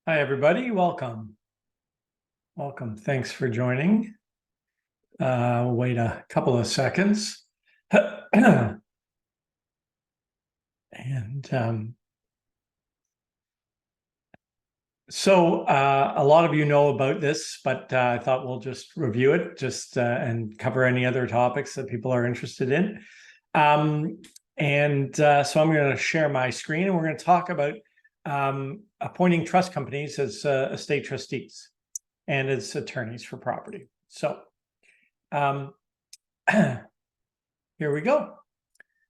Hi, everybody. Welcome. Welcome. Thanks for joining. We'll wait a couple of seconds. And a lot of you know about this, but I thought we'll just review it and cover any other topics that people are interested in. So I'm going to share my screen, and we're going to talk about appointing trust companies as estate trustees and as attorneys for property. So here we go.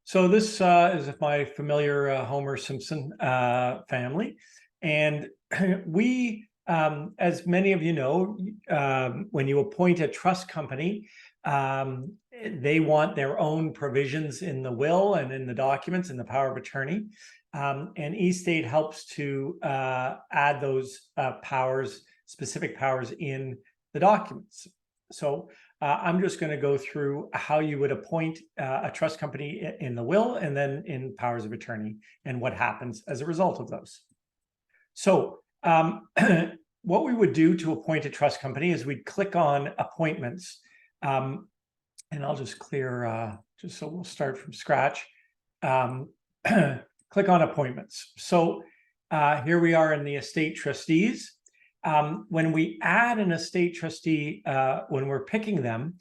So this is my familiar Homer Simpson family. And we, as many of you know, when you appoint a trust company, they want their own provisions in the will and in the documents and the power of attorney. And eState helps to add those specific powers in the documents. So I'm just going to go through how you would appoint a trust company in the will and then in powers of attorney and what happens as a result of those. So what we would do to appoint a trust company is we'd click on appointments. And I'll just clear, just so we'll start from scratch. Click on appointments. So here we are in the estate trustees. When we add an estate trustee, when we're picking them,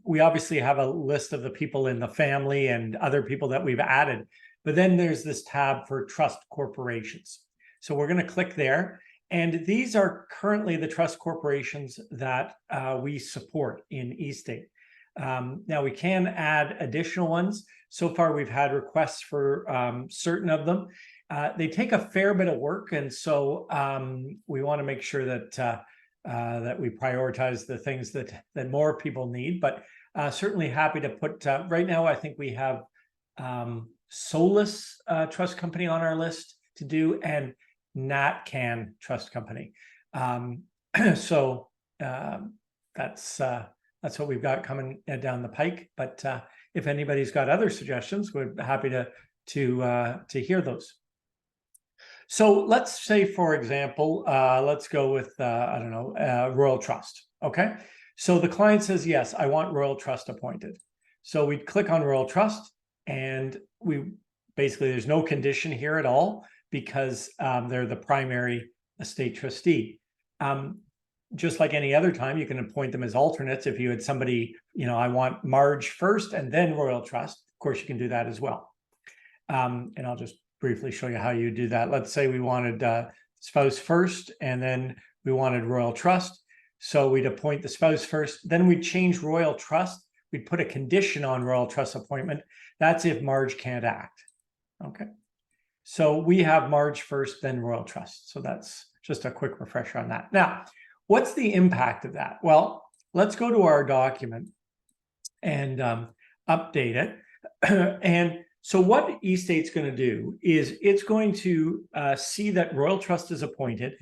we obviously have a list of the people in the family and other people that we've added. But then there's this tab for trust corporations. So we're going to click there. And these are currently the trust corporations that we support in eState. Now we can add additional ones. So far, we've had requests for certain of them. They take a fair bit of work, and so we want to make sure that that we prioritize the things that more people need. But certainly happy to put. Right now, I think we have Solus Trust Company on our list to do, and NatCan Trust Company. So that's what we've got coming down the pike. But if anybody's got other suggestions, we're happy to hear those. So let's say, for example, let's go with, I don't know, Royal Trust. Okay. So the client says, yes, I want Royal Trust appointed. So we click on Royal Trust, and there's no condition here at all because they're the primary estate trustee. Just like any other time, you can appoint them as alternates. If you had somebody, I want Marge first and then Royal Trust, of course, you can do that as well. And I'll just briefly show you how you do that. Let's say we wanted spouse first, and then we wanted Royal Trust. So we'd appoint the spouse first, then we'd change Royal Trust. We'd put a condition on Royal Trust appointment. That's if Marge can't act. Okay. So we have Marge first, then Royal Trust. So that's just a quick refresher on that. Now, what's the impact of that? Well, let's go to our document and update it. And so what eState's going to do is it's going to see that Royal Trust is appointed,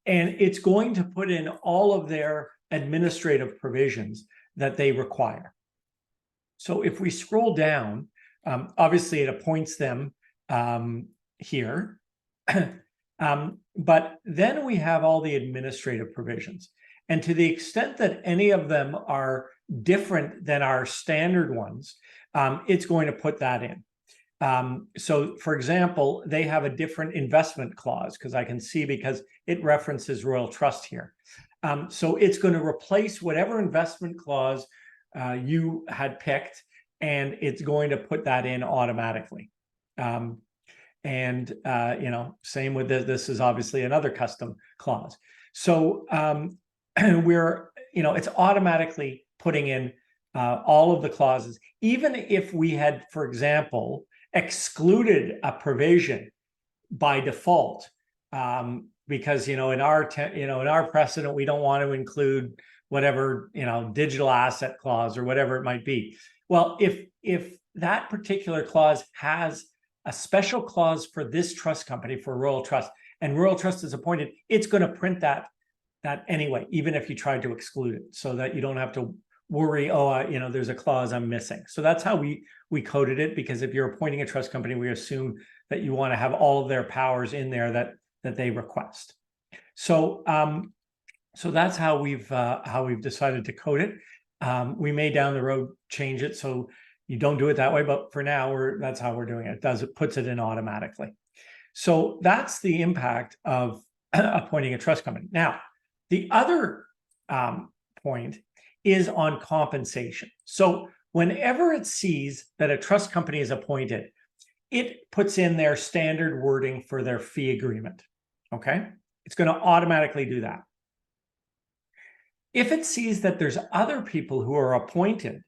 and it's going to put in all of their administrative provisions that they require. So if we scroll down, obviously it appoints them here. But then we have all the administrative provisions. And to the extent that any of them are different than our standard ones, it's going to put that in. So, for example, they have a different investment clause because it references Royal Trust here. So it's going to replace whatever investment clause you had picked, and it's going to put that in automatically. Same with this is obviously another custom clause. So it's automatically putting in all of the clauses, even if we had, for example, excluded a provision by default, because in our precedent we don't want to include whatever digital asset clause or whatever it might be. Well, if that particular clause has a special clause for this trust company, for Royal Trust, and Royal Trust is appointed, it's going to print that anyway, even if you tried to exclude it, so that you don't have to worry, there's a clause I'm missing. So that's how we coded it, because if you're appointing a trust company, we assume that you want to have all of their powers in there that they request. So so that's how we've decided to code it. We may down the road change it so you don't do it that way, but for now that's how we're doing it. It puts it in automatically. So that's the impact of appointing a trust company. Now, the other point is on compensation. So whenever it sees that a trust company is appointed, it puts in their standard wording for their fee agreement. Okay, it's going to automatically do that. If it sees that there's other people who are appointed,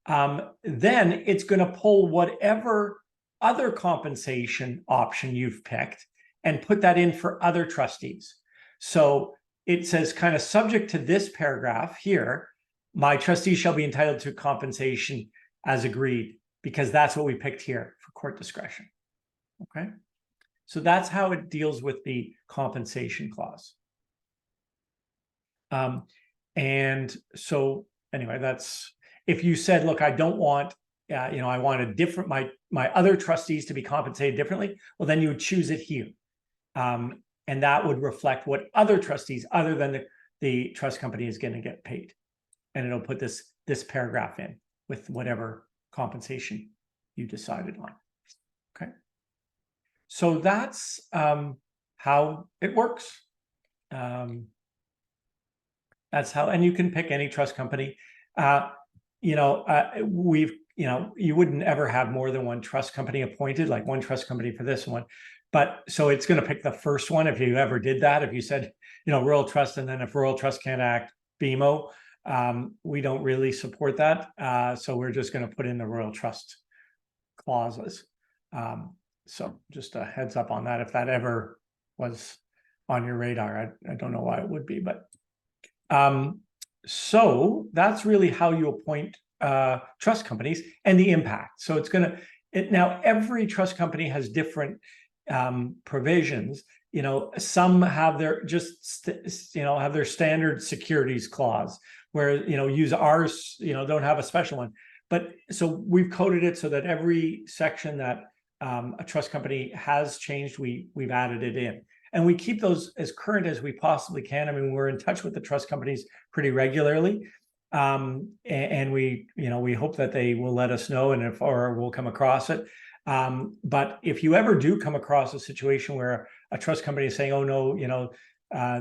then it's going to pull whatever other compensation option you've picked and put that in for other trustees. So it says, kind of subject to this paragraph here, my trustees shall be entitled to compensation as agreed, because that's what we picked here for court discretion. Okay, so that's how it deals with the compensation clause. And so anyway, that's, if you said, look, I don't want, I want a different, my other trustees to be compensated differently, well, then you would choose it here. And that would reflect what other trustees other than the trust company is going to get paid. And it'll put this paragraph in with whatever compensation you decided on. Okay. So that's how it works. That's how, and you can pick any trust company. You wouldn't ever have more than one trust company appointed, like one trust company for this one. But so it's going to pick the first one. If you ever did that, if you said, Rural Trust, and then if Rural Trust can't act, BMO, we don't really support that. So we're just going to put in the Rural Trust clauses. So just a heads up on that, if that ever was on your radar. I don't know why it would be, but so that's really how you appoint trust companies and the impact. So it's going to, now every trust company has different provisions. Some have their have their standard securities clause where, use ours, don't have a special one. But so we've coded it so that every section that a trust company has changed, we've added it in. And we keep those as current as we possibly can. I mean, we're in touch with the trust companies pretty regularly. And we hope that they will let us know, and or we'll come across it. But if you ever do come across a situation where a trust company is saying, oh no,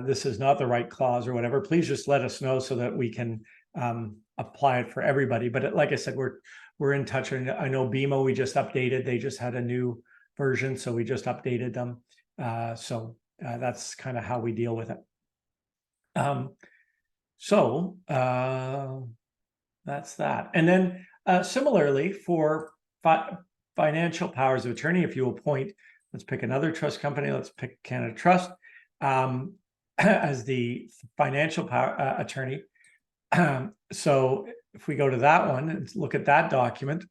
this is not the right clause or whatever, please just let us know so that we can apply it for everybody. But like I said, we're in touch. And I know BMO, we just updated, they just had a new version, so we just updated them. So that's kind of how we deal with it. So that's that. And then similarly for financial powers of attorney, if you appoint, let's pick another trust company, let's pick Canada Trust as the financial power attorney. So if we go to that one and look at that document,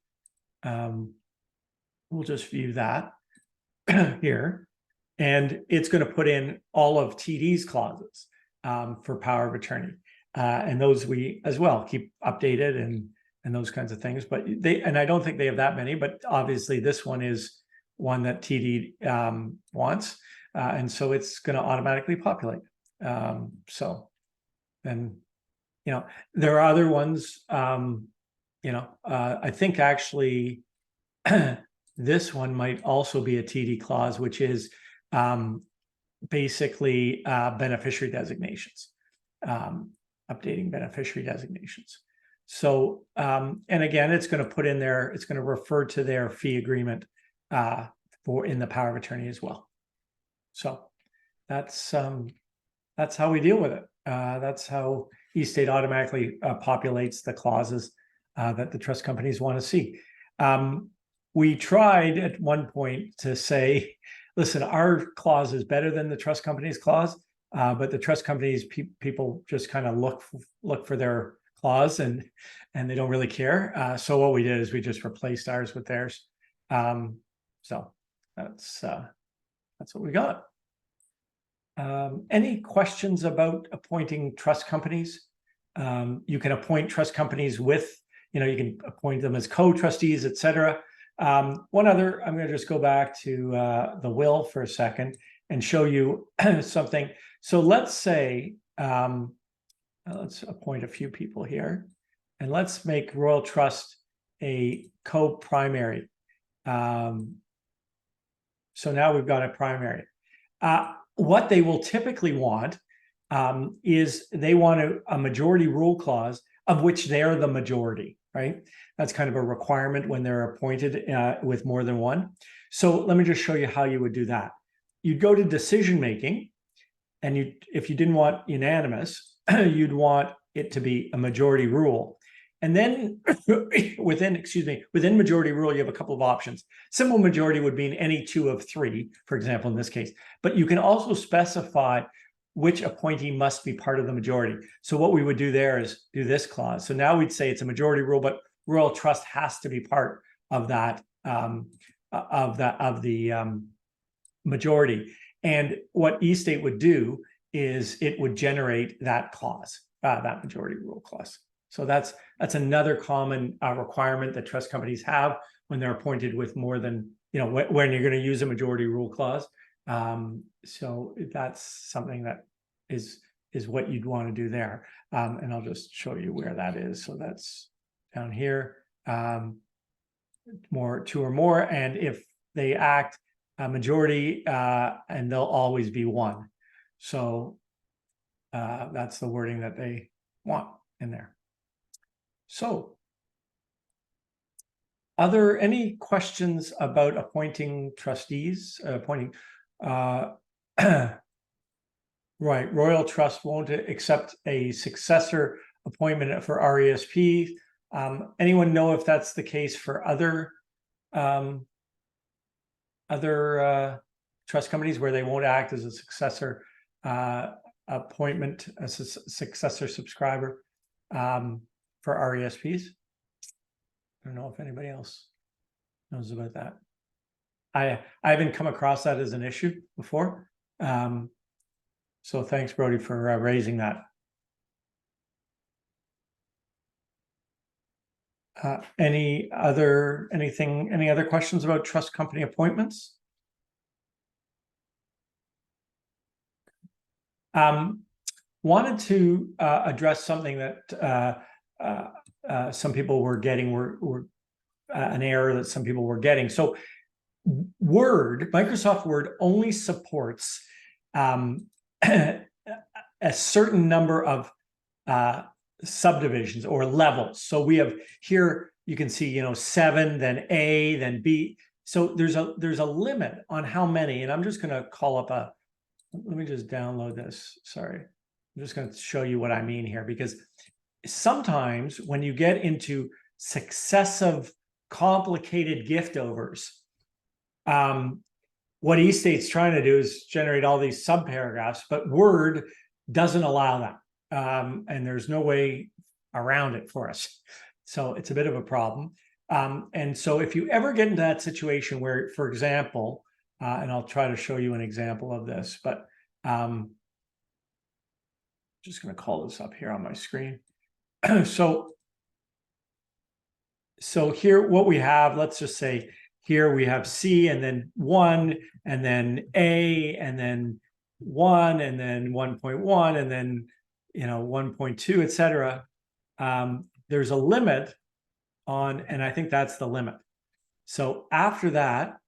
we'll just view that here. And it's going to put in all of TD's clauses for power of attorney. And those we as well keep updated and those kinds of things. But I don't think they have that many, but obviously this one is one that TD wants. And so it's going to automatically populate. So then, there are other ones, I think actually this one might also be a TD clause, which is basically beneficiary designations, updating beneficiary designations. So, and again, it's going to put in there, it's going to refer to their fee agreement in the power of attorney as well. So that's how we deal with it. That's how eState automatically populates the clauses that the trust companies want to see. We tried at one point to say, listen, our clause is better than the trust company's clause, but the trust companies people just kind of look for their clause and they don't really care. So what we did is we just replaced ours with theirs. So that's what we got. Any questions about appointing trust companies? You can appoint trust companies with, you can appoint them as co-trustees, etc. One other, I'm going to just go back to the will for a second and show you something. So let's say, let's appoint a few people here, and let's make Royal Trust a co-primary. So now we've got a primary. What they will typically want is they want a majority rule clause of which they're the majority, right? That's kind of a requirement when they're appointed with more than one. So let me just show you how you would do that. You'd go to decision making, and if you didn't want unanimous, you'd want it to be a majority rule. And then within majority rule, you have a couple of options. Simple majority would mean any two of three, for example, in this case. But you can also specify which appointee must be part of the majority. So what we would do there is do this clause. So now we'd say it's a majority rule, but Royal Trust has to be part of that, of the majority. And what eState would do is it would generate that clause, that majority rule clause. So that's another common requirement that trust companies have when they're appointed with more than, when you're going to use a majority rule clause. So that's something that is what you'd want to do there. And I'll just show you where that is. So that's down here, two or more. And if they act a majority, and they'll always be one. So that's the wording that they want in there. So are there any questions about appointing trustees, right, Royal Trust won't accept a successor appointment for RESP. Anyone know if that's the case for other trust companies where they won't act as a successor appointment, as a successor subscriber for RESPs? I don't know if anybody else knows about that. I haven't come across that as an issue before. So thanks, Brody, for raising that. Any other questions about trust company appointments? Wanted to address something that some people were getting, an error that some people were getting. So Microsoft Word only supports a certain number of subdivisions or levels. So we have here, you can see, 7, then A, then B. So there's a limit on how many, and I'm just going to call up let me just download this. Sorry. I'm just going to show you what I mean here, because sometimes when you get into successive complicated gift overs, what eState's trying to do is generate all these subparagraphs, but Word doesn't allow that. And there's no way around it for us. So it's a bit of a problem. And so if you ever get into that situation where, for example, and I'll try to show you an example of this, but just going to call this up here on my screen. So here, what we have, let's just say here we have C, and then 1, and then A, and then 1, and then 1.1, and then 1.2, etc. There's a limit on, and I think that's the limit. So after that,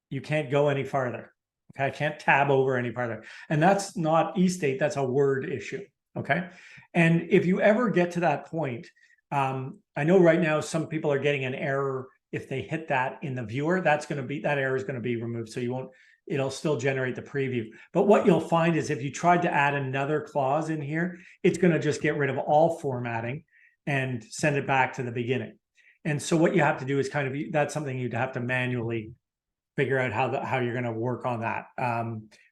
you can't go any farther. Okay, I can't tab over any farther, and that's not eState. That's a Word issue. Okay, and if you ever get to that point, I know right now some people are getting an error if they hit that in the viewer. That error is going to be removed, so you won't. It'll still generate the preview. But what you'll find is if you tried to add another clause in here, it's going to just get rid of all formatting and send it back to the beginning. And so what you have to do is that's something you'd have to manually figure out how you're going to work on that,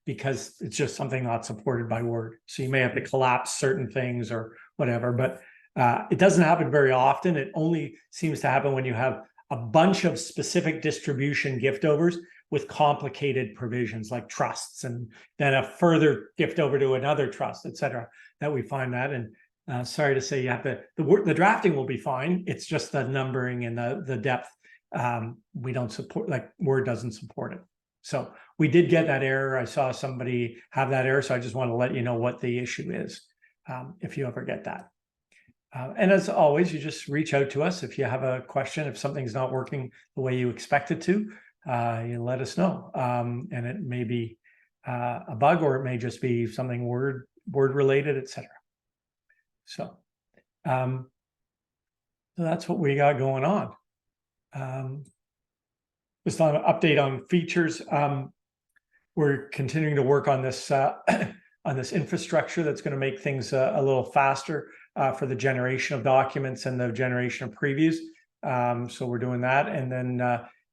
because it's just something not supported by Word. So you may have to collapse certain things or whatever, but it doesn't happen very often. It only seems to happen when you have a bunch of specific distribution gift overs with complicated provisions like trusts, and then a further gift over to another trust, etc. That we find that. And sorry to say, you have to, the drafting will be fine. It's just the numbering and the depth we don't support, like Word doesn't support it. So we did get that error. I saw somebody have that error, so I just want to let you know what the issue is if you ever get that. And as always, you just reach out to us if you have a question. If something's not working the way you expect it to, you let us know. And it may be a bug, or it may just be something word related, etc. So that's what we got going on. Just on an update on features. We're continuing to work on this on this infrastructure that's going to make things a little faster for the generation of documents and the generation of previews. So we're doing that, and then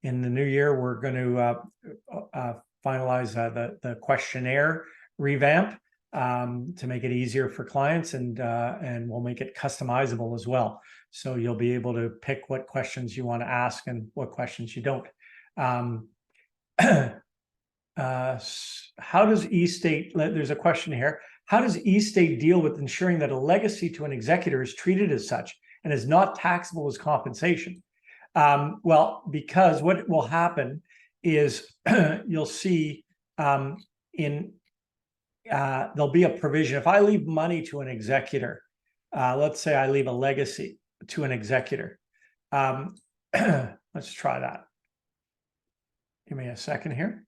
in the new year we're going to finalize the questionnaire revamp to make it easier for clients, and we'll make it customizable as well. So you'll be able to pick what questions you want to ask and what questions you don't. How does eState, there's a question here, how does eState deal with ensuring that a legacy to an executor is treated as such and is not taxable as compensation? Well, because what will happen is you'll see there'll be a provision. If I leave money to an executor, let's say I leave a legacy to an executor. Let's try that. Give me a second here.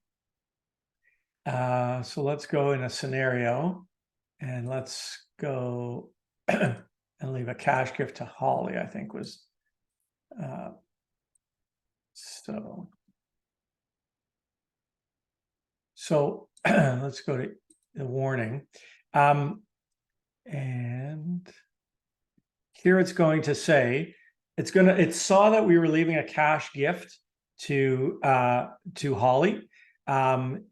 So let's go in a scenario, and let's go and leave a cash gift to Holly, I think was so let's go to the warning, and here it's going to say it saw that we were leaving a cash gift to Holly, and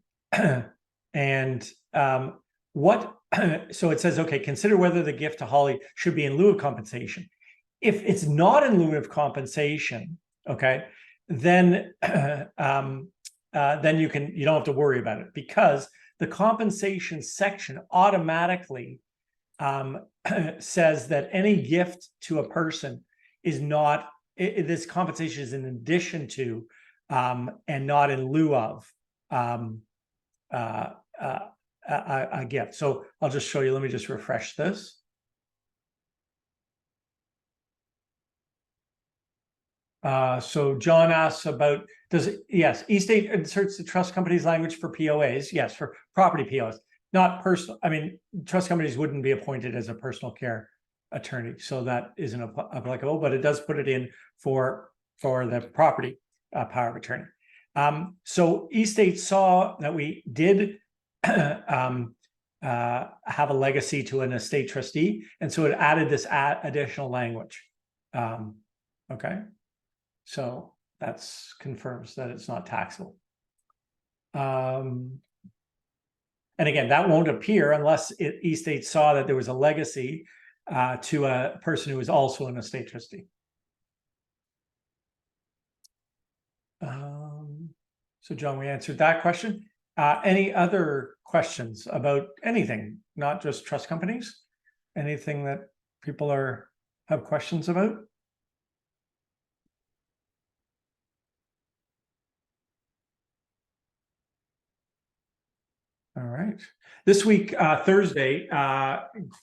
so it says, okay, consider whether the gift to Holly should be in lieu of compensation. If it's not in lieu of compensation, okay, then you don't have to worry about it, because the compensation section automatically says that any gift to a person is not, this compensation is in addition to and not in lieu of a gift. So I'll just show you. Let me just refresh this. So John asks about, yes, eState inserts the trust company's language for POAs. Yes, for property POAs, not personal. I mean, trust companies wouldn't be appointed as a personal care attorney, so that isn't applicable, but it does put it in for the property power of attorney. So eState saw that we did have a legacy to an estate trustee, and so it added this additional language. Okay, so that's confirms that it's not taxable. And again, that won't appear unless eState saw that there was a legacy to a person who is also an estate trustee. So John, we answered that question. Any other questions about anything, not just trust companies? Anything that people have questions about? All right. This week, Thursday,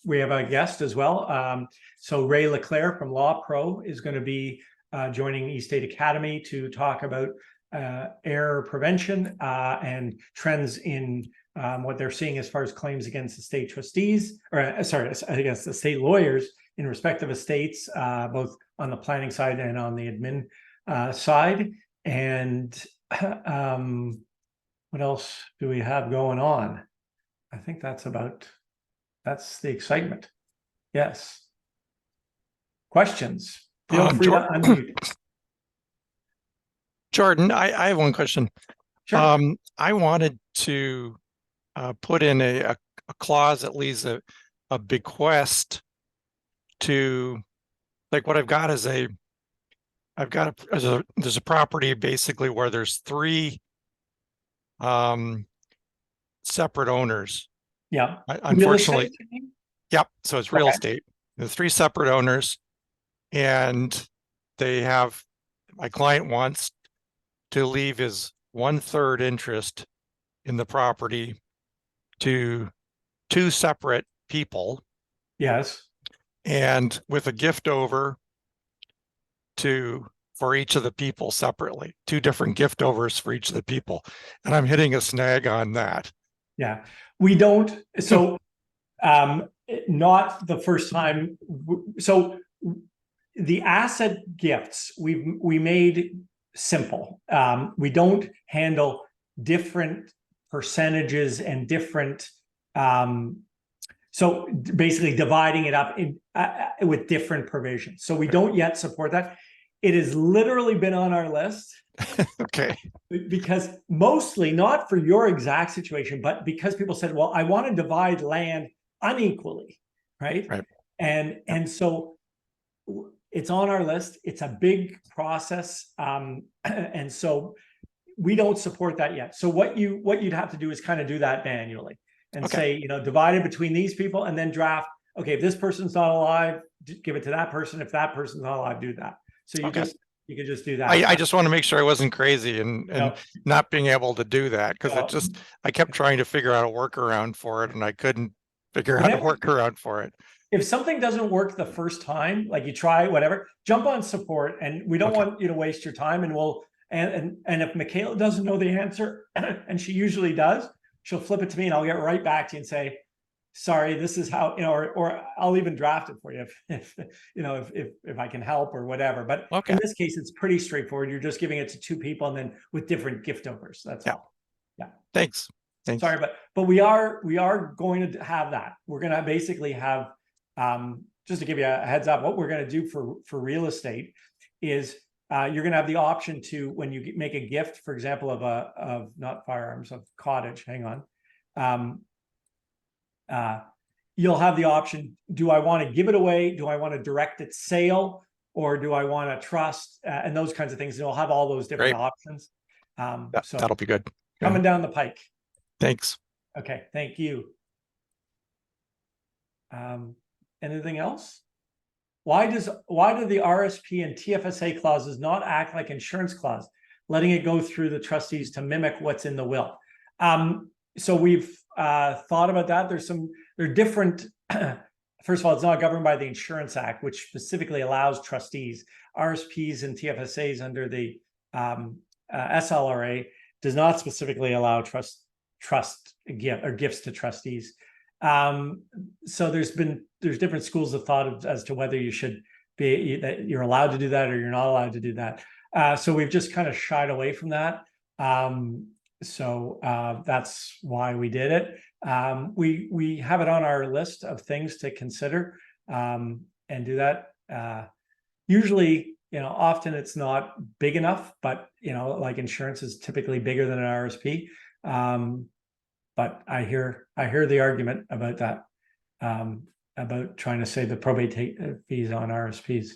we have a guest as well. So Ray Leclerc from Law Pro is going to be joining eState Academy to talk about error prevention and trends in what they're seeing as far as claims against estate trustees, or sorry, against estate lawyers in respective estates, both on the planning side and on the admin side. And what else do we have going on? I think that's the excitement. Yes. Questions? Feel free to unmute. Jordan, I have one question. Sure. I wanted to put in a clause that leaves a bequest to, like, what I've got is there's a property basically where there's 3 separate owners. Yeah. Unfortunately, yep. So it's real estate. There's 3 separate owners, and my client wants to leave his 1/3 interest in the property to 2 separate people, Yes. and with a gift over for each of the people separately, 2 different gift overs for each of the people. And I'm hitting a snag on that. Yeah. We don't. So, not the first time. So the asset gifts we made simple. We don't handle different percentages and different. So basically dividing it up in with different provisions. So we don't yet support that. It has literally been on our list. Okay. Because mostly not for your exact situation, but because people said, well, I want to divide land unequally, right? Right. And so it's on our list. It's a big process. And so we don't support that yet. So what you'd have to do is kind of do that manually and say, divide it between these people and then draft, okay, if this person's not alive, give it to that person. If that person's not alive, do that. So you can just do that. I just want to make sure I wasn't crazy and not being able to do that, because I kept trying to figure out a workaround for it and I couldn't figure out a workaround for it. If something doesn't work the first time, like you try whatever, jump on support, and we don't want you to waste your time. And we'll and if Michaela doesn't know the answer, and she usually does, she'll flip it to me and I'll get right back to you and say, sorry, this is how, or I'll even draft it for you if I can help or whatever. But in this case, it's pretty straightforward. You're just giving it to 2 people and then with different gift overs. That's all. Yeah. Thanks. Sorry, but we are going to have that. We're going to basically have, just to give you a heads up, what we're going to do for real estate is you're going to have the option to, when you make a gift, for example, of not firearms, of cottage, hang on. You'll have the option, do I want to give it away? Do I want to direct its sale? Or do I want to trust? And those kinds of things. And you'll have all those different options. So that'll be good. Coming down the pike. Thanks. Okay, thank you. Anything else? Why do the RSP and TFSA clauses not act like insurance clause, letting it go through the trustees to mimic what's in the will? So we've thought about that. They're different. First of all, it's not governed by the Insurance Act, which specifically allows trustees. RSPs and TFSAs under the SLRA does not specifically allow gifts to trustees. So there's different schools of thought as to whether you should that you're allowed to do that or you're not allowed to do that. So we've just kind of shied away from that. So that's why we did it. We have it on our list of things to consider and do that. Usually, often it's not big enough, but like insurance is typically bigger than an RSP. But I hear the argument about that, about trying to save the probate fees on RSPs.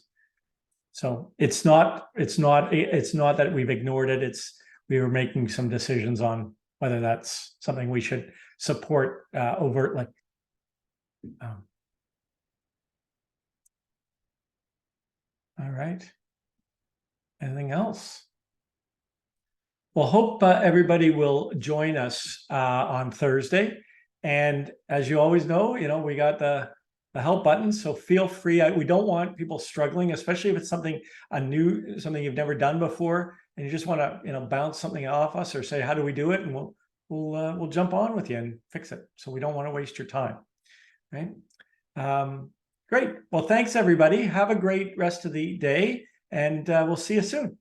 So it's not that we've ignored it. We were making some decisions on whether that's something we should support overtly. All right. Anything else? Well, hope everybody will join us on Thursday. And as you always know, we got the help button. So feel free. We don't want people struggling, especially if it's something you've never done before, and you just want to bounce something off us or say, how do we do it? And we'll jump on with you and fix it. So we don't want to waste your time. Right. Great. Well, thanks everybody. Have a great rest of the day, and we'll see you soon.